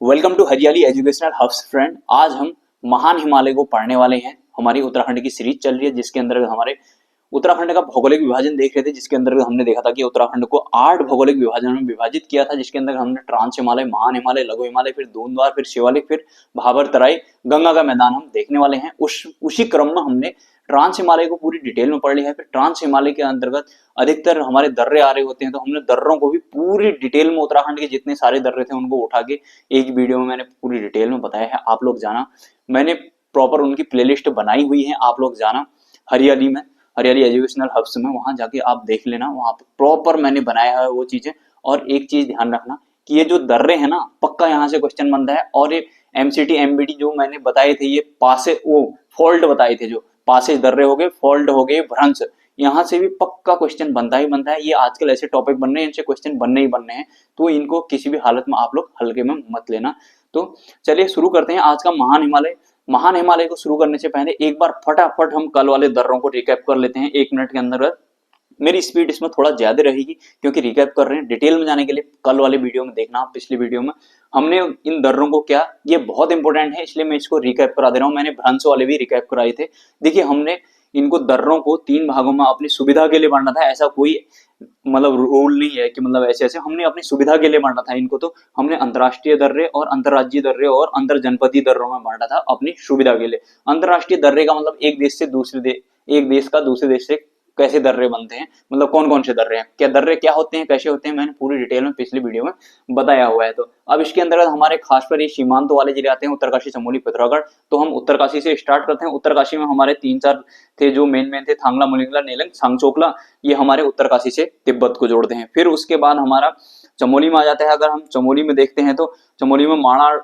Welcome to हरियाली educational hubs friend. आज हम महान हिमालय को पढ़ने वाले हैं। हमारी उत्तराखंड की सीरीज चल रही है जिसके अंदर हमारे उत्तराखंड का भौगोलिक विभाजन देख रहे थे, जिसके अंदर हमने देखा था कि उत्तराखंड को 8 भौगोलिक विभाजन में विभाजित किया था, जिसके अंदर हमने ट्रांस हिमालय, महान हिमालय, लघु हिमालय, फिर दूनद्वार, फिर शिवालिक, फिर भाबर तराई, गंगा का मैदान हम देखने वाले हैं। उसी क्रम में हमने ट्रांस हिमालय को पूरी डिटेल में पढ़ लिया है। फिर ट्रांस हिमालय के अंतर्गत अधिकतर हमारे दर्रे आ रहे होते हैं, तो हमने दर्रों को भी पूरी डिटेल में, उत्तराखंड के जितने सारे दर्रे थे उनको उठा के एक वीडियो में मैंने पूरी डिटेल में बताया है। आप लोग जाना, मैंने प्रॉपर उनकी प्लेलिस्ट बनाई हुई है, आप लोग जाना हरियाली में, हरियाली एजुकेशनल हब्स में, वहां जाके आप देख लेना, वहां पे प्रॉपर मैंने बनाया है वो चीजें। और एक चीज ध्यान रखना कि ये जो दर्रे हैं ना, पक्का यहाँ से क्वेश्चन बनता है। और ये एमसीटी एमबीटी जो मैंने बताए थे, ये पासे वो फोल्ड बताए थे, जो पासेज दर्रे हो गए, फोल्ड हो गए, भ्रंश, यहाँ से भी पक्का क्वेश्चन बनता ही बनता है। ये आजकल ऐसे टॉपिक बन रहे हैं, इनसे क्वेश्चन बनने ही बनने हैं, तो इनको किसी भी हालत में आप लोग हल्के में मत लेना। तो चलिए शुरू करते हैं आज का महान हिमालय। महान हिमालय को शुरू करने से पहले एक बार फटाफट हम कल वाले दर्रों को रिकैप कर लेते हैं 1 मिनट के अंदर। मेरी स्पीड इसमें थोड़ा ज्यादा रहेगी क्योंकि रिकैप कर रहे हैं। डिटेल में जाने के लिए कल वाले वीडियो में देखना, पिछली वीडियो में हमने इन दर्रों को क्या, ये बहुत इंपॉर्टेंट है इसलिए मैं इसको रिकैप करा दे रहा हूँ। मैंने भ्रंश वाले भी रिकैप कराए थे। देखिए, हमने इनको दर्रों को 3 भागों में अपनी सुविधा के लिए बांटा था। ऐसा कोई मतलब रूल नहीं है कि मतलब ऐसे ऐसे, हमने अपनी सुविधा के लिए बांटा था इनको। तो हमने अंतरराष्ट्रीय दर्रे और अंतरराज्यीय दर्रे और अंतर जनपदीय दर्रों में बांटा था अपनी सुविधा के लिए। अंतरराष्ट्रीय दर्रे का मतलब एक देश से दूसरे देश, एक देश का दूसरे देश से कैसे दर्रे बनते हैं, मतलब कौन कौन से दर्रे हैं, क्या दर्रे क्या होते हैं, कैसे होते हैं, मैंने पूरी डिटेल में पिछली वीडियो में बताया हुआ है। तो अब इसके अंदर हमारे खास कर ये सीमांत वाले जिले आते हैं, उत्तरकाशी, चमोली, पिथौरागढ़। तो हम उत्तरकाशी से स्टार्ट करते हैं। उत्तरकाशी में हमारे 3-4 थे जो मेन थे, थांगला, मुलिंगला, नेलंग, सांगचोकला, ये हमारे उत्तरकाशी से तिब्बत को जोड़ते हैं। फिर उसके बाद हमारा चमोली में आ जाता है। अगर हम चमोली में देखते हैं तो चमोली में माणा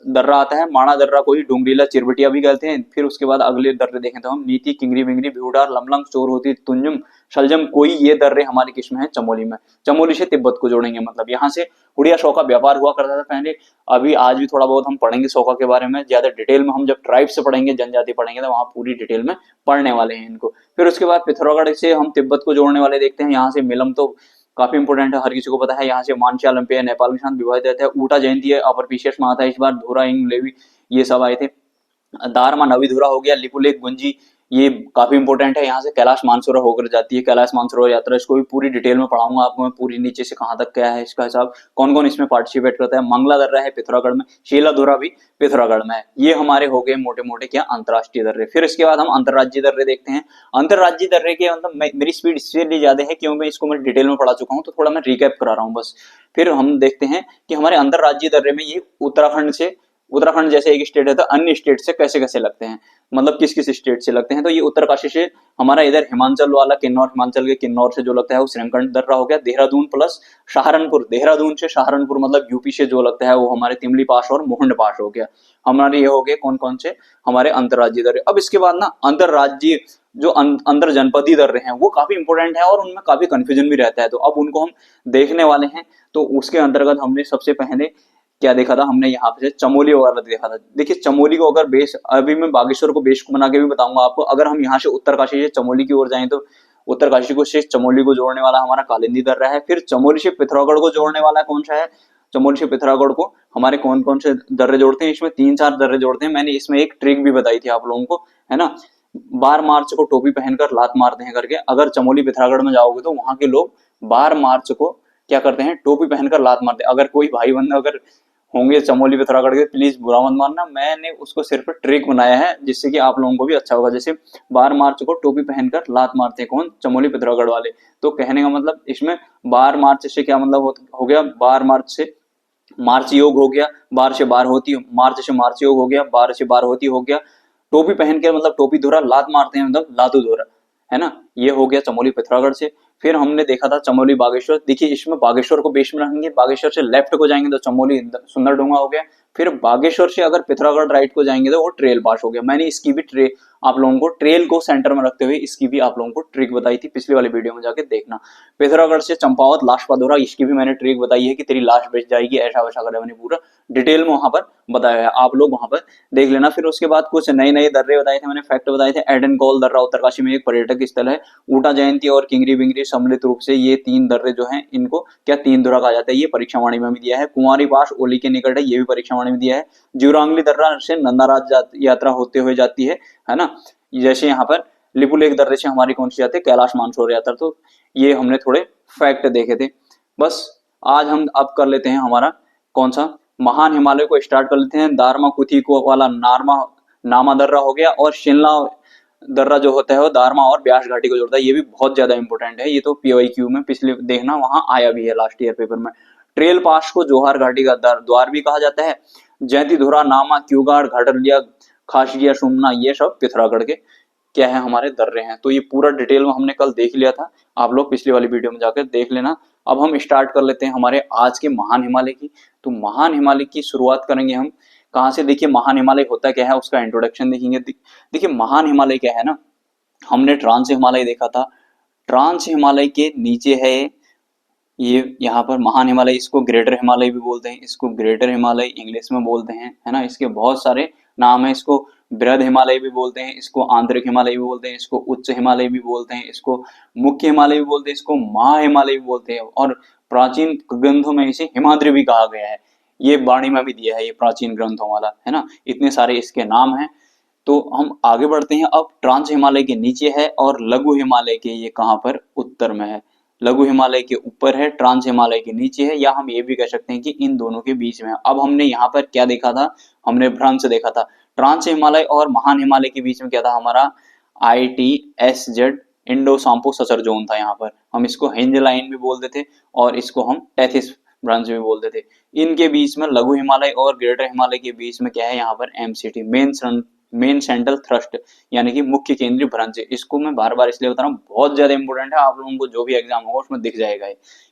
दर्रा आता है। माणा दर्रा को ही डोंगरीला, चिरबटिया भी कहते हैं। फिर उसके बाद अगले दर्रे देखें तो हम नीति, किंगरी, बिंगरी, भिवडार, लमलंग, चोरहोती, तुंजम, शलजम, कोई, ये दर्रे हमारी किस्म है चमोली में। चमोली से तिब्बत को जोड़ेंगे, मतलब यहाँ से हुडिया शौका व्यापार हुआ करता था पहले। अभी आज भी थोड़ा बहुत हम पढ़ेंगे शौका के बारे में, ज्यादा डिटेल में हम जब ट्राइब से पढ़ेंगे, जनजाति पढ़ेंगे, तो वहां पूरी डिटेल में पढ़ने वाले हैं इनको। फिर उसके बाद पिथौरागढ़ से हम तिब्बत को जोड़ने वाले देखते हैं। यहाँ से मिलम तो काफी इंपोर्टेंट है, हर किसी को पता है। यहाँ से मानसिया, लंपिया, नेपाल के साथ विभाजित रहता है। ऊटा जयंती है, अपर पीछेश में आता है इस बार। धोरा, इंग, लेवी, ये सब आए थे। दारमा, नवीधुरा हो गया, लिपुलेख, गुंजी, ये काफी इंपॉर्टेंट है। यहाँ से कैलाश मानसरोवर होकर जाती है, कैलाश मानसरोवर यात्रा, इसको भी पूरी डिटेल में पढ़ाऊंगा आपको मैं, पूरी नीचे से कहाँ तक क्या है इसका हिसाब, कौन कौन इसमें पार्टिसिपेट करता है। मंगला दर्रा है पिथौरागढ़ में, शीलाधुरा भी पिथौरागढ़ में है। ये हमारे हो गए मोटे मोटे क्या, अंतरराष्ट्रीय दर्रे। फिर इसके बाद हम अंतरराज्यीय दर्रे देखते हैं। अंतरराज्यीय दर्रे के मतलब मेरी स्पीड इसलिए ज्यादा है क्योंकि इसको मैं डिटेल में पढ़ा चुका हूँ, तो थोड़ा मैं रिकैप करा रहा हूँ बस। फिर हम देखते हैं कि हमारे अंतरराज्यीय दर्रे में ये उत्तराखंड जैसे एक स्टेट है तो अन्य स्टेट से कैसे कैसे लगते हैं, मतलब किस किस स्टेट से लगते हैं। तो ये उत्तरकाशी से हमारा इधर हिमाचल वाला, किन्नौर, हिमाचल के किन्नौर से जो लगता है वो श्रीमखंड दर्रा हो गया। देहरादून प्लस सहारनपुर, देहरादून से सहारनपुर मतलब यूपी से जो लगता है वो हमारे तिमली पास और मोहंड पास हो गया। हमारे ये हो गए कौन कौन से हमारे अंतरराज्यीय दर्रे। अब इसके बाद ना अंतरराज्यीय जो अंतर जनपदीय दर्रे हैं वो काफी इंपोर्टेंट है और उनमें काफी कंफ्यूजन भी रहता है, तो अब उनको हम देखने वाले हैं। तो उसके अंतर्गत हमने सबसे पहले क्या देखा था, हमने यहाँ पे चमोली वाला देखा था। देखिए, चमोली को अगर बेस, अभी मैं बागेश्वर को बेस को बना के भी बताऊंगा आपको। अगर हम यहाँ से उत्तरकाशी से चमोली की ओर जाएं तो उत्तरकाशी को से चमोली को जोड़ने वाला हमारा कालिंदी दर्रा है। फिर चमोली से पिथौरागढ़ को जोड़ने वाला कौन सा है, चमोली से पिथौरागढ़ को हमारे कौन कौन से दर्रे जोड़ते हैं, इसमें 3-4 दर्रे जोड़ते हैं। मैंने इसमें एक ट्रिक भी बताई थी आप लोगों को, है ना, 12 मार्च को टोपी पहनकर लात मारते हैं करके। अगर चमोली पिथौरागढ़ में जाओगे तो वहां के लोग 12 मार्च को क्या करते हैं, टोपी पहनकर लात मारते हैं। अगर कोई भाई बंदा अगर होंगे चमोली पिथौरागढ़ के, प्लीज बुरा मत मानना, मैंने उसको सिर्फ ट्रिक बनाया है जिससे कि आप लोगों को भी अच्छा होगा। जैसे 12 मार्च को टोपी पहनकर लात मारते हैं कौन, चमोली पिथौरागढ़ वाले। तो कहने का मतलब इसमें 12 मार्च से क्या मतलब हो गया, 12 मार्च से मार्च योग हो गया, 12 से 12 होती, मार्च से मार्च योग हो गया, 12 से 12 होती हो गया। टोपी पहन के मतलब टोपी धोरा, लात मारते हैं मतलब लातू धोरा, है ना। ये हो गया चमोली पिथौरागढ़ से। फिर हमने देखा था चमोली बागेश्वर। देखिए, इसमें बागेश्वर को बेस में रखेंगे, बागेश्वर से लेफ्ट को जाएंगे तो चमोली सुंदरडोंगा हो गया। फिर बागेश्वर से अगर पिथौरागढ़ राइट को जाएंगे तो वो ट्रेल पास हो गया। मैंने इसकी भी आप लोगों को ट्रेल को सेंटर में रखते हुए इसकी भी आप लोगों को ट्रिक बताई थी, पिछले वाले वीडियो में जाके देखना। पिथौरागढ़ से चंपावत, लाश पादोरा, इसकी भी मैंने ट्रिक बताई है कि तेरी लाश बेच जाएगी, ऐसा वैसा कर, मैंने पूरा डिटेल में वहां पर बताया है, आप लोग वहां पर देख लेना। फिर उसके बाद कुछ नए नए दर्रे बताए थे मैंने, फैक्ट बताए थे। एडन कॉल दर्रा उत्तरकाशी में एक पर्यटक स्थल है। ऊटा जयंती और किंगरी बिंगरी सम्मिलित रूप से ये 3 दर्रे जो हैं इनको क्या, 3 धुरा कहा जाता है। ये परीक्षा वाणी में भी दिया है। कुंवारी पास ओली के निकट है, ये भी परीक्षा वाणी वाणी में दिया है। ज्यूरांगली दर्रा से नंदाराज यात्रा होते हुए जाती है ना। जैसे यहाँ पर लिपुलेख दर्रे से हमारी कौन सी जाती है, कैलाश मानसरोवर यात्रा। तो ये हमने थोड़े फैक्ट देखे थे। बस आज हम अब कर लेते हैं हमारा कौन सा, महान हिमालय को स्टार्ट कर लेते हैं। दारमा कुथी को वाला नामा दर्रा हो गया, और शिमला दर्रा जो होता है वो दारमा और ब्यास घाटी को जोड़ता है। ये भी बहुत ज्यादा इंपॉर्टेंट है, ये तो PYQ में पिछले देखना वहां आया भी है लास्ट ईयर पेपर में। ट्रेल पास को जोहार घाटी का द्वार भी कहा जाता है। जैती धुरा, नामा, क्यूगाड़, घाटरलिया, खासिया, सुमना, ये सब पिथौरागढ़ के क्या है, हमारे दर्रे हैं। तो ये पूरा डिटेल में हमने कल देख लिया था, आप लोग पिछली वाली वीडियो में जाकर देख लेना। अब हम स्टार्ट कर लेते हैं हमारे आज के महान हिमालय की। तो महान हिमालय की शुरुआत करेंगे हम कहाँ से। देखिए महान हिमालय होता क्या है, उसका इंट्रोडक्शन देखेंगे। देखिए महान हिमालय क्या है ना, हमने ट्रांस हिमालय देखा था। ट्रांस हिमालय के नीचे है ये यहाँ पर महान हिमालय, इसको ग्रेटर हिमालय भी बोलते हैं, इसको ग्रेटर हिमालय इंग्लिश में बोलते हैं, है ना। इसके बहुत सारे नाम है, इसको बृहद हिमालय भी बोलते हैं, इसको आंतरिक हिमालय भी बोलते हैं, इसको उच्च हिमालय भी बोलते हैं, इसको मुख्य हिमालय भी बोलते हैं, इसको महा हिमालय भी बोलते हैं, और प्राचीन ग्रंथों में इसे हिमाद्री भी कहा गया है। ये वाणी में भी दिया है, ये प्राचीन ग्रंथों वाला, है ना। इतने सारे इसके नाम हैं। तो हम आगे बढ़ते हैं। अब ट्रांस हिमालय के नीचे है, और लघु हिमालय के ये कहाँ पर, उत्तर में है। लघु हिमालय के ऊपर है, ट्रांस हिमालय के नीचे है, या हम ये भी कह सकते हैं कि इन दोनों के बीच में है। अब हमने यहाँ पर क्या देखा था, हमने भ्रंश देखा था। ट्रांस हिमालय और महान हिमालय के बीच में क्या था हमारा, ITSZ, इंडो सांपो ससर जोन था। यहाँ पर हम इसको हिंज लाइन भी बोलते थे, और इसको हम टेथिस भ्रंश भी बोलते थे। इनके बीच में लघु हिमालय और ग्रेटर हिमालय के बीच में क्या है, यहाँ पर MCT, मेन सेंट्रल थ्रस्ट, यानी कि मुख्य केंद्रीय भ्रंश। इसको मैं बार बार इसलिए बता रहा हूँ, बहुत ज्यादा इंपॉर्टेंट है, आप लोगों को जो भी एग्जाम होगा उसमें दिख जाएगा।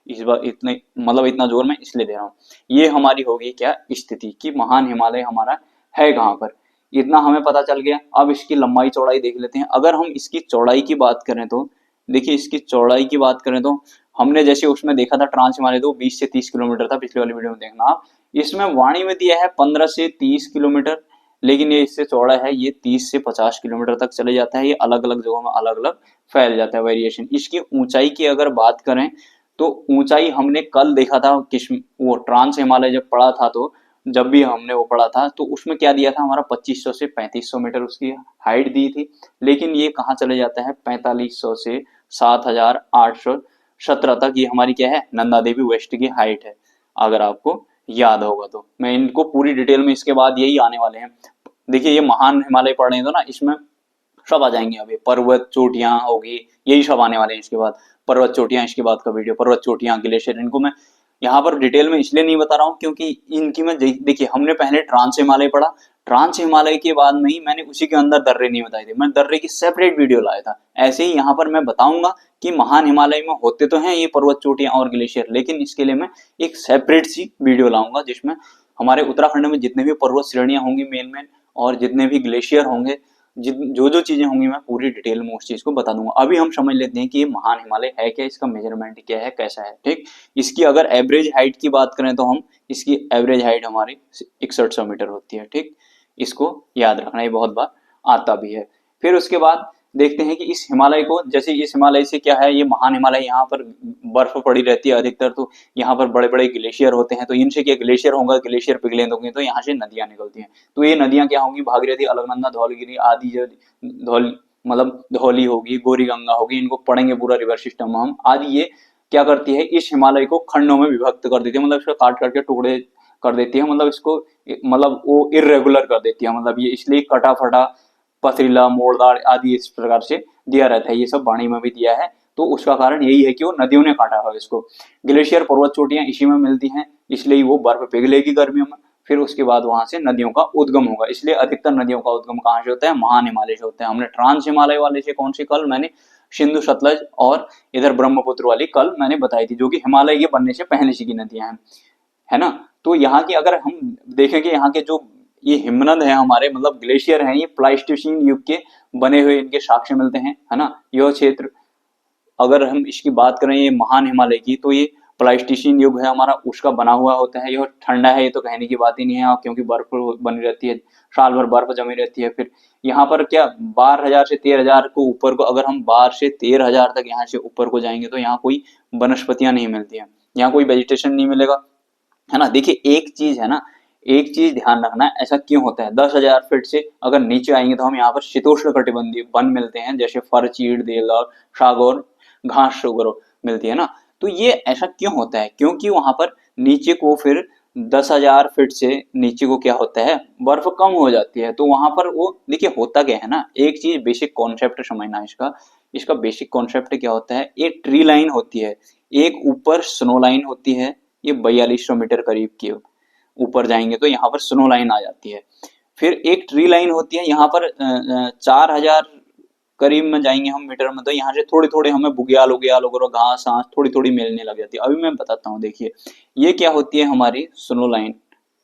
इस बार इतने मतलब इतना जोर मैं इसलिए दे रहा हूँ। ये हमारी होगी क्या स्थिति कि महान हिमालय हमारा है कहाँ पर, इतना हमें पता चल गया। अब इसकी लंबाई चौड़ाई देख लेते हैं। अगर हम इसकी चौड़ाई की बात करें तो देखिए, इसकी चौड़ाई की बात करें तो हमने जैसे उसमें देखा था ट्रांस हिमालय, तो 20 से 30 किलोमीटर था, पिछले वाली वीडियो में देखना आप। इसमें वाणी में दिया है 15 से 30 किलोमीटर, लेकिन ये इससे चौड़ा है, ये 30 से 50 किलोमीटर तक चले जाता है। ये अलग अलग जगहों में अलग अलग फैल जाता है, वेरिएशन। इसकी ऊंचाई की अगर बात करें तो ऊंचाई हमने कल देखा था, वो ट्रांस हिमालय जब पढ़ा था, तो जब भी हमने वो पढ़ा था तो उसमें क्या दिया था हमारा, 2500 से 3500 मीटर उसकी हाइट दी थी। लेकिन ये कहाँ चले जाता है, 4500 से 7817 तक। ये हमारी क्या है, नंदा देवी वेस्ट की हाइट है, अगर आपको याद होगा तो। मैं इनको पूरी डिटेल में इसके बाद यही आने वाले हैं। देखिए ये महान हिमालय पढ़ रहे हैं तो ना, इसमें सब आ जाएंगे। अभी पर्वत चोटियां होगी, यही सब आने वाले हैं इसके बाद। पर्वत चोटियां इसके बाद का वीडियो, पर्वत चोटियां, ग्लेशियर, इनको मैं यहाँ पर डिटेल में इसलिए नहीं बता रहा हूँ क्योंकि इनकी मैं देखिए, हमने पहले ट्रांस हिमालय पढ़ा, ट्रांस हिमालय के बाद में ही मैंने उसी के अंदर दर्रे नहीं बताए थे, मैं दर्रे की सेपरेट वीडियो लाया था। ऐसे ही यहाँ पर मैं बताऊंगा कि महान हिमालय में होते तो हैं ये पर्वत चोटियां और ग्लेशियर, लेकिन इसके लिए मैं एक सेपरेट सी वीडियो लाऊंगा जिसमें हमारे उत्तराखंड में जितने भी पर्वत श्रेणियां होंगी मेन और जितने भी ग्लेशियर होंगे, जो जो चीजें होंगी, मैं पूरी डिटेल में उस चीज को बता दूंगा। अभी हम समझ लेते हैं कि ये महान हिमालय है क्या, इसका मेजरमेंट क्या है, कैसा है। ठीक, इसकी अगर एवरेज हाइट की बात करें तो हम इसकी एवरेज हाइट हमारी 6100 मीटर होती है। ठीक, इसको याद रखना, ये बहुत बार आता भी है। फिर उसके बाद देखते हैं कि इस हिमालय को, जैसे इस हिमालय से क्या है, ये महान हिमालय, यहाँ पर बर्फ पड़ी रहती है अधिकतर, तो यहाँ पर बड़े बड़े ग्लेशियर होते हैं। तो इनसे क्या ग्लेशियर होगा, ग्लेशियर पिघले होंगे, तो यहाँ से नदियां निकलती हैं। तो ये नदियां क्या होंगी, भागीरथी, अलकनंदा, धौलगिरी आदि, जो धौली होगी, गोरी गंगा होगी, इनको पढ़ेंगे पूरा रिवर सिस्टम हम। आज ये क्या करती है, इस हिमालय को खंडों में विभक्त कर देती है, मतलब इसको काट करके टुकड़े कर देती है, मतलब इसको मतलब वो इरेगुलर कर देती है, मतलब ये इसलिए कटा फटा, पथरीला, मोड़दार आदि इस प्रकार से दिया रहता है। ये सब वाणी में भी दिया है, तो उसका कारण यही है कि वो नदियों ने काटा हुआ है इसको। ग्लेशियर, पर्वत चोटियां इसी में मिलती हैं, इसलिए वो बर्फ पिघलेगी गर्मियों में, फिर उसके बाद वहां से नदियों का उद्गम होगा। इसलिए अधिकतर नदियों का उद्गम कहाँ से होता है, महान हिमालय से होता है। हमने ट्रांस हिमालय वाले से कौन सी कल मैंने सिंधु सतलज और इधर ब्रह्मपुत्र वाली कल मैंने बताई थी, जो कि हिमालय के बनने से पहले से की नदियां हैं, है ना। तो यहाँ की अगर हम देखेंगे, यहाँ के जो ये हिमनद है हमारे, मतलब ग्लेशियर हैं, ये प्लाइस्टोसीन युग के बने हुए इनके साक्ष्य मिलते हैं, है ना। यह क्षेत्र अगर हम इसकी बात करें ये महान हिमालय की, तो ये प्लाइस्टोसीन युग है हमारा, उसका बना हुआ होता है। यह ठंडा है, ये तो कहने की बात ही नहीं है, क्योंकि बर्फ बनी रहती है, साल भर बर्फ जमी रहती है। फिर यहाँ पर क्या 12,000 से 13,000 को ऊपर को, अगर हम 12 से 13,000 तक यहाँ से ऊपर को जाएंगे तो यहाँ कोई वनस्पतियां नहीं मिलती हैं, यहाँ कोई वेजिटेशन नहीं मिलेगा, है ना। देखिए एक चीज है ना, एक चीज ध्यान रखना, ऐसा क्यों होता है, 10,000 फीट से अगर नीचे आएंगे तो हम यहाँ पर शीतोष्ण कटिबंधीय वन मिलते हैं, जैसे फर, चीड़, देवदार, सागौन, घास वगैरह मिलती है ना। तो ये ऐसा क्यों होता है, क्योंकि वहां पर नीचे को फिर 10,000 फीट से नीचे को क्या होता है, बर्फ कम हो जाती है। तो वहां पर वो देखिए होता क्या है ना, एक चीज बेसिक कॉन्सेप्ट समझना है इसका। इसका बेसिक कॉन्सेप्ट क्या होता है, एक ट्री लाइन होती है, एक ऊपर स्नो लाइन होती है, ये 4200 मीटर करीब की ऊपर जाएंगे तो यहाँ पर स्नो लाइन आ जाती है। फिर एक ट्री लाइन होती है यहाँ पर 4000 करीब में जाएंगे हम मीटर में, तो यहाँ से थोड़ी थोड़ी हमें बुग्याल उग्याल और घास घास थोड़ी थोड़ी मिलने लग जाती है। अभी मैं बताता हूँ, देखिए ये क्या होती है हमारी स्नो लाइन,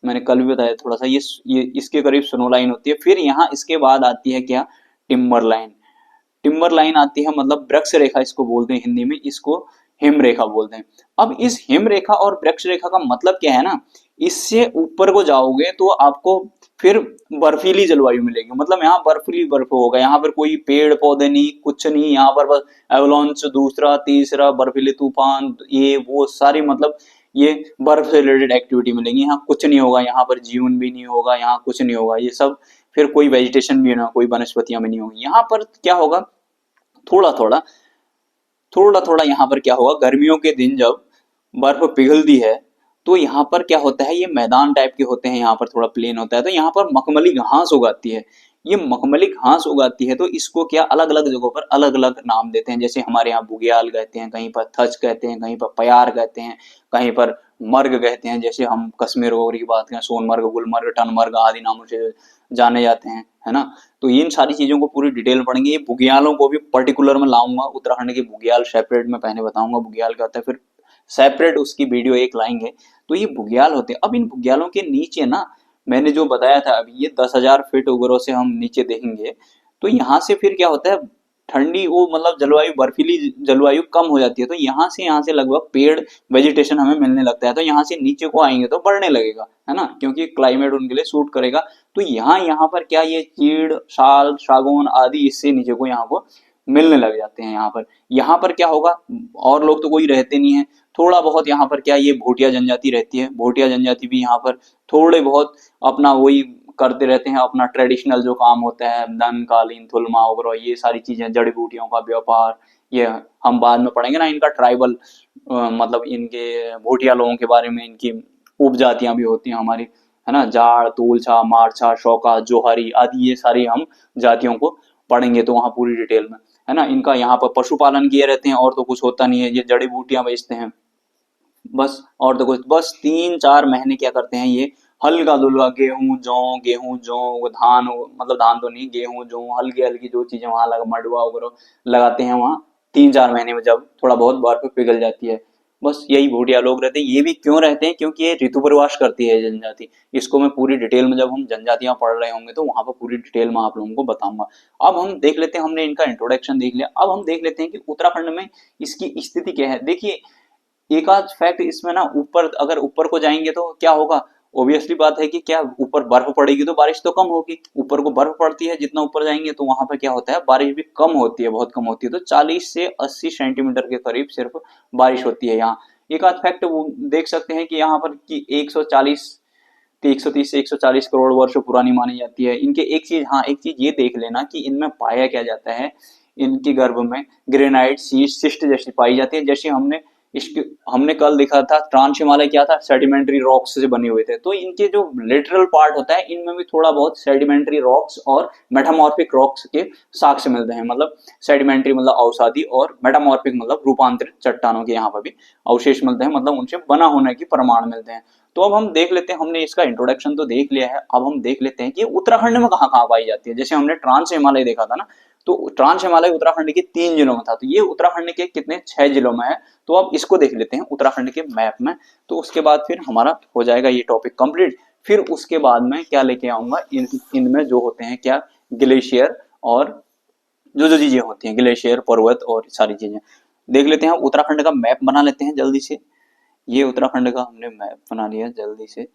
मैंने कल भी बताया थोड़ा सा, ये इसके करीब स्नो लाइन होती है। फिर यहाँ इसके बाद आती है क्या, टिम्बर लाइन। टिम्बर लाइन आती है, मतलब वृक्ष रेखा इसको बोलते हैं हिंदी में, इसको हिम रेखा बोलते हैं। अब इस हिम रेखा और वृक्ष रेखा का मतलब क्या है ना, इससे ऊपर को जाओगे तो आपको फिर बर्फीली जलवायु मिलेगी, मतलब यहाँ बर्फीली बर्फ होगा, यहाँ पर कोई पेड़ पौधे नहीं, कुछ नहीं, यहाँ पर बस एवलांच, दूसरा तीसरा बर्फीली तूफान, ये वो सारी मतलब ये बर्फ से रिलेटेड एक्टिविटी मिलेंगी। यहाँ कुछ नहीं होगा, यहाँ पर जीवन भी नहीं होगा, यहाँ कुछ नहीं होगा, ये सब फिर कोई वेजिटेशन भी ना, कोई वनस्पतियां भी नहीं होगी। यहाँ पर क्या होगा, थोड़ा थोड़ा थोड़ा थोड़ा यहाँ पर क्या होगा, गर्मियों के दिन जब बर्फ पिघलती है तो यहाँ पर क्या होता है, ये मैदान टाइप के होते हैं, यहाँ पर थोड़ा प्लेन होता है, तो यहाँ पर मखमली घास उगाती है। ये मखमली घास उगाती है तो इसको क्या अलग अलग जगहों पर अलग अलग नाम देते हैं, जैसे हमारे यहाँ बुग्याल कहते हैं, कहीं पर थच कहते हैं, कहीं पर प्यार कहते हैं, कहीं पर मर्ग कहते हैं, जैसे हम कश्मीर वगैरह की बात करें, सोनमर्ग, गुलमर्ग, टनमर्ग आदि नामों से जाने जाते हैं, है ना। तो इन सारी चीजों को पूरी डिटेल पढ़ेंगे। ये बुग्यालों को भी पर्टिकुलर में लाऊंगा, उत्तराखंड के बुग्याल सेपरेट में पहले बताऊंगा बुग्याल क्या होता है, फिर सेपरेट उसकी वीडियो एक लाएंगे। तो ये बुग्याल होते हैं। अब इन बुग्यालों के नीचे ना, मैंने जो बताया था अभी, ये 10,000 फीट उग्रों से हम नीचे देखेंगे तो यहाँ से फिर क्या होता है, ठंडी वो मतलब जलवायु, बर्फीली जलवायु कम हो जाती है। तो यहाँ से लगभग पेड़ वेजिटेशन हमें मिलने लगता है। तो यहाँ से नीचे को आएंगे तो बढ़ने लगेगा, है ना, क्योंकि क्लाइमेट उनके लिए सूट करेगा। तो यहाँ पर क्या, ये चीड़, साल, सागौन आदि इससे नीचे को यहाँ को मिलने लग जाते हैं। यहाँ पर क्या होगा, और लोग तो कोई रहते नहीं है, थोड़ा बहुत यहाँ पर क्या, ये भोटिया जनजाति रहती है। भोटिया जनजाति भी यहाँ पर थोड़े बहुत अपना वही करते रहते हैं, अपना ट्रेडिशनल जो काम होता है, दन, कालीन, थुलमा वगैरह, ये सारी चीजें, जड़ी बूटियों का व्यापार, ये हम बाद में पढ़ेंगे ना, इनका ट्राइबल मतलब इनके भोटिया लोगों के बारे में, इनकी उपजातियां भी होती हैं हमारी, है ना, जाड़, तूलछा, मारछा, शौका, जोहरी आदि, ये सारी हम जातियों को पढ़ेंगे तो वहां पूरी डिटेल में, है ना। इनका यहाँ पर पशुपालन किए रहते हैं, और तो कुछ होता नहीं है, ये जड़ी बूटियां बेचते हैं बस, और तो कुछ, बस 3-4 महीने क्या करते हैं, ये हल्का धुल्का गेहूं जौ धान, मतलब धान तो नहीं, गेहूं जौ हल्की हल्की जो चीजें वहां लगा, मडुआ वगैरह लगाते हैं वहां 3-4 महीने में, जब थोड़ा बहुत बर्फ पिघल जाती है। बस यही भूटिया लोग रहते हैं। ये भी क्यों रहते हैं, क्योंकि ये ऋतु प्रवास करती है जनजाति। इसको मैं पूरी डिटेल में, जब हम जनजातियां पढ़ रहे होंगे तो वहां पर पूरी डिटेल में आप लोगों को बताऊंगा। अब हम देख लेते हैं, हमने इनका इंट्रोडक्शन देख लिया, अब हम देख लेते हैं कि उत्तराखंड में इसकी स्थिति क्या है। देखिए एक आध फैक्ट इसमें ना, ऊपर अगर ऊपर को जाएंगे तो क्या होगा, ऑब्वियसली बात है कि क्या ऊपर बर्फ पड़ेगी तो बारिश तो कम होगी। ऊपर को बर्फ पड़ती है, जितना ऊपर जाएंगे तो वहां पर क्या होता है, बारिश भी कम होती है, बहुत कम होती है। तो 40 से 80 सेंटीमीटर के करीब सिर्फ बारिश होती है यहाँ। एक आध फैक्ट वो देख सकते हैं कि यहाँ पर कि 130 से 140 करोड़ वर्ष पुरानी मानी जाती है। इनके एक चीज, हाँ एक चीज ये देख लेना कि इनमें पाया क्या जाता है, इनके गर्भ में ग्रेनाइट सिस्ट जैसी पाई जाती है। जैसे इसके हमने कल देखा था, ट्रांस हिमालय क्या था, सेडिमेंट्री रॉक्स से बने हुए थे। तो इनके जो लिटरल पार्ट होता है, इनमें भी थोड़ा बहुत सेडिमेंट्री रॉक्स और मेटामॉर्फिक रॉक्स के साक्ष्य मिलते हैं। मतलब सेडिमेंट्री मतलब अवसादी, और मेटामॉर्फिक मतलब रूपांतरित चट्टानों के यहाँ पर भी अवशेष मिलते हैं, मतलब उनसे बना होने की प्रमाण मिलते हैं। तो अब हम देख लेते हैं, हमने इसका इंट्रोडक्शन तो देख लिया है, अब हम देख लेते हैं कि उत्तराखंड में कहाँ कहाँ पाई जाती है। जैसे हमने ट्रांस हिमालय देखा था ना, तो ट्रांस हिमालय उत्तराखंड के 3 जिलों में था, तो ये उत्तराखंड के कितने, 6 जिलों में है। तो अब इसको देख लेते हैं उत्तराखंड के मैप में, तो उसके बाद फिर हमारा हो जाएगा ये टॉपिक कंप्लीट। फिर उसके बाद में क्या लेके आऊंगा, इनमें जो होते हैं क्या, ग्लेशियर और जो जो चीजें होती हैं, ग्लेशियर, पर्वत और सारी चीजें देख लेते हैं। उत्तराखंड का मैप बना लेते हैं जल्दी से। ये उत्तराखंड का हमने मैप बना लिया जल्दी से।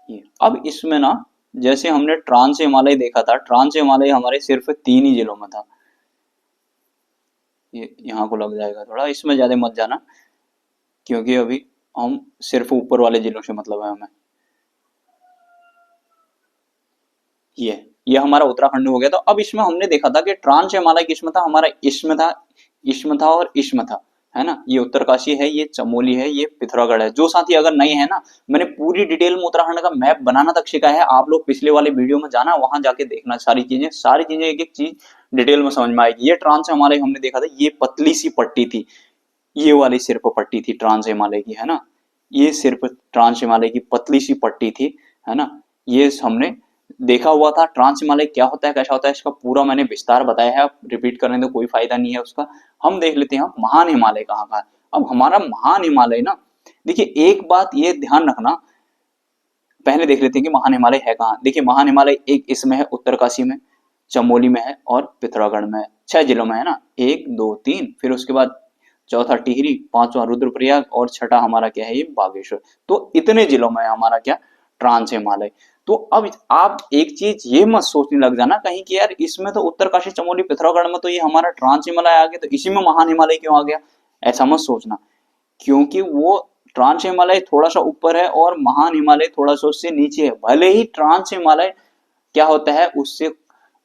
ये अब इसमें ना, जैसे हमने ट्रांस हिमालय देखा था, ट्रांस हिमालय हमारे सिर्फ 3 ही जिलों में था। ये यहाँ को लग जाएगा थोड़ा, इसमें ज्यादा मत जाना क्योंकि अभी हम सिर्फ ऊपर वाले जिलों से मतलब है हमें। ये हमारा उत्तराखंड हो गया। तो अब इसमें हमने देखा था कि ट्रांस हिमालय किसमें था, हमारा इसमें था, इसमें था और इसमें था, है ना। ये उत्तरकाशी है, ये चमोली है, ये पिथौरागढ़ है। जो साथी अगर नए हैं ना, मैंने पूरी डिटेल में उत्तराखंड का मैप बनाना तक सिखाया है। आप लोग पिछले वाले वीडियो में जाना, वहां जाके देखना सारी चीजें एक एक चीज डिटेल में समझ में आएगी। ये ट्रांस हिमालय हमने देखा था, ये पतली सी पट्टी थी, ये वाली सिर्फ पट्टी थी ट्रांस हिमालय की, है ना। ये सिर्फ ट्रांस हिमालय की पतली सी पट्टी थी, है ना। ये हमने देखा हुआ था। ट्रांस हिमालय क्या होता है, कैसा होता है, इसका पूरा मैंने विस्तार बताया है। रिपीट करने तो कोई फायदा नहीं है उसका। हम देख लेते हैं महान हिमालय कहाँ का है। अब हमारा महान हिमालय ना, देखिए एक बात ये ध्यान रखना, पहले देख लेते हैं कि महान हिमालय है कहाँ। देखिए महान हिमालय एक इसमें है, उत्तरकाशी में, चमोली में है और पिथौरागढ़ में है। 6 जिलों में है ना, 1 2 3, फिर उसके बाद चौथा टिहरी, पांचवा रुद्रप्रयाग और छठा हमारा क्या है, ये बागेश्वर। तो इतने जिलों में हमारा क्या, ट्रांस हिमालय। तो अब आप एक चीज ये मत सोचने लग जाना कहीं कि यार इसमें तो उत्तरकाशी चमोली पिथौरागढ़ में तो ये हमारा ट्रांस हिमालय आ गया, तो इसी में महान हिमालय क्यों आ गया, ऐसा मत सोचना। क्योंकि वो ट्रांस हिमालय थोड़ा सा ऊपर है और महान हिमालय थोड़ा सा उससे नीचे है। भले ही ट्रांस हिमालय क्या होता है, उससे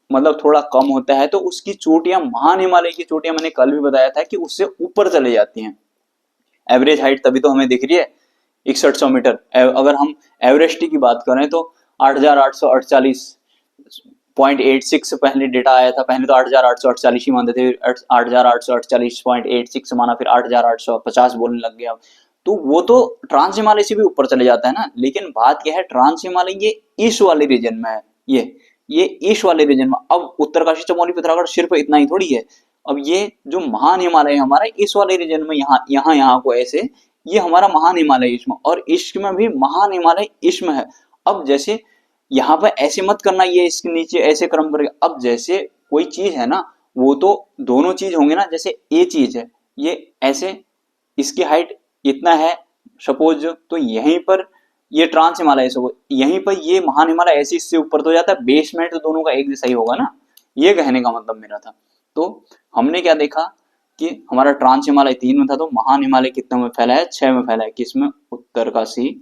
मतलब थोड़ा कम होता है, तो उसकी चोटियां, महान हिमालय की चोटियां, मैंने कल भी बताया था कि उससे ऊपर चले जाती हैं। एवरेज हाइट तभी तो हमें दिख रही है 6100 मीटर। अगर हम एवरेस्ट की बात करें तो 8848.86 पहले डेटा आया था। पहले तो 8848 ही मानते थे, 8848.86 माना, फिर 8850 बोलने लग गया। तो वो तो ट्रांस हिमालय से भी ऊपर चले जाता है ना। लेकिन बात क्या है, ट्रांस हिमालय ये ईस्ट वाले रीजन में है, ये ईस्ट वाले रीजन में। अब उत्तरकाशी चमोली पिथौरागढ़ सिर्फ इतना ही थोड़ी है। अब ये जो महान हिमालय है हमारा ईस्ट वाले रीजन में, यहाँ को ऐसे, ये हमारा महान हिमालय ईस्ट में, और ईस्ट में भी महान हिमालय ईस्ट में है। अब जैसे यहाँ पर ऐसे मत करना, ये इसके नीचे ऐसे क्रम करेगा। अब जैसे कोई चीज है ना, वो तो दोनों चीज होंगे ना। जैसे ये चीज है, ये ऐसे, इसकी हाइट इतना है सपोज, तो यहीं पर ये ट्रांस हिमालय से, यहीं पर ये महान हिमालय ऐसे इससे ऊपर तो जाता है, बेसमेंट तो दोनों का एक जैसा ही होगा ना। ये कहने का मतलब मेरा था। तो हमने क्या देखा कि हमारा ट्रांस हिमालय 3 में था, तो महान हिमालय कितने में फैला है, 6 में फैला है। किसमें, उत्तरकाशी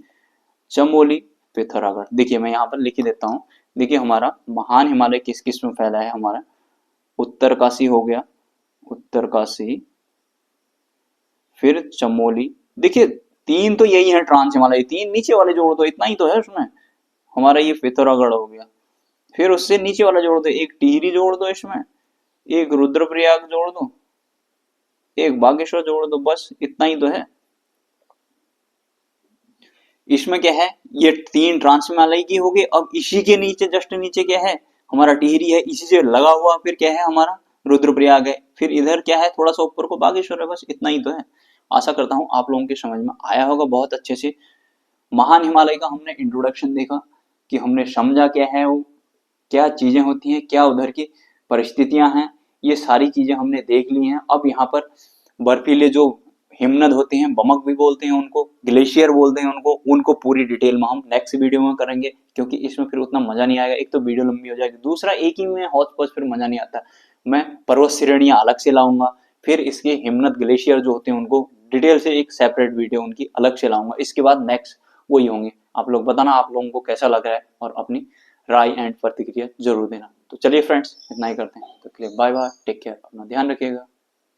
चमोली पिथौरागढ़। देखिए मैं यहाँ पर लिख ही देता हूँ। देखिए हमारा महान हिमालय किस किस में फैला है, हमारा उत्तरकाशी हो गया, उत्तरकाशी, फिर चमोली। देखिए 3 तो यही है ट्रांस हिमालय, 3 नीचे वाले जोड़ दो, इतना ही तो है उसमें। हमारा ये पिथौरागढ़ हो गया, फिर उससे नीचे वाला जोड़ दो, एक टिहरी जोड़ दो इसमें, एक रुद्रप्रयाग जोड़ दो, एक बागेश्वर जोड़ दो, बस इतना ही तो है। इसमें क्या है, ये 3 ट्रांस हिमालय की हो गई। अब इसी के नीचे, जस्ट नीचे क्या है, हमारा टिहरी है, इसी से लगा हुआ फिर क्या है, हमारा रुद्रप्रयाग है, फिर इधर क्या है, थोड़ा सा ऊपर को बागेश्वर है, बस इतना ही तो है। आशा करता हूँ आप लोगों के समझ में आया होगा बहुत अच्छे से। महान हिमालय का हमने इंट्रोडक्शन देखा कि हमने समझा क्या है वो, क्या चीजें होती हैं, क्या उधर की परिस्थितियां हैं, ये सारी चीजें हमने देख ली हैं। अब यहाँ पर बर्फीले जो हिमनद होते हैं, बमक भी बोलते हैं उनको, ग्लेशियर बोलते हैं उनको पूरी डिटेल में हम नेक्स्ट वीडियो में करेंगे, क्योंकि इसमें फिर उतना मजा नहीं आएगा। एक तो वीडियो लंबी हो जाएगी, दूसरा एक ही में हौच पौच फिर मजा नहीं आता। मैं पर्वत श्रेणियां अलग से लाऊंगा, फिर इसके हिमनद ग्लेशियर जो होते हैं उनको डिटेल से एक सेपरेट वीडियो उनकी अलग से लाऊंगा। इसके बाद नेक्स्ट वही होंगे। आप लोग बताना आप लोगों को कैसा लग रहा है, और अपनी राय एंड प्रतिक्रिया जरूर देना। तो चलिए फ्रेंड्स, इतना ही करते हैं, तो बाय बाय, टेक केयर, अपना ध्यान रखिएगा।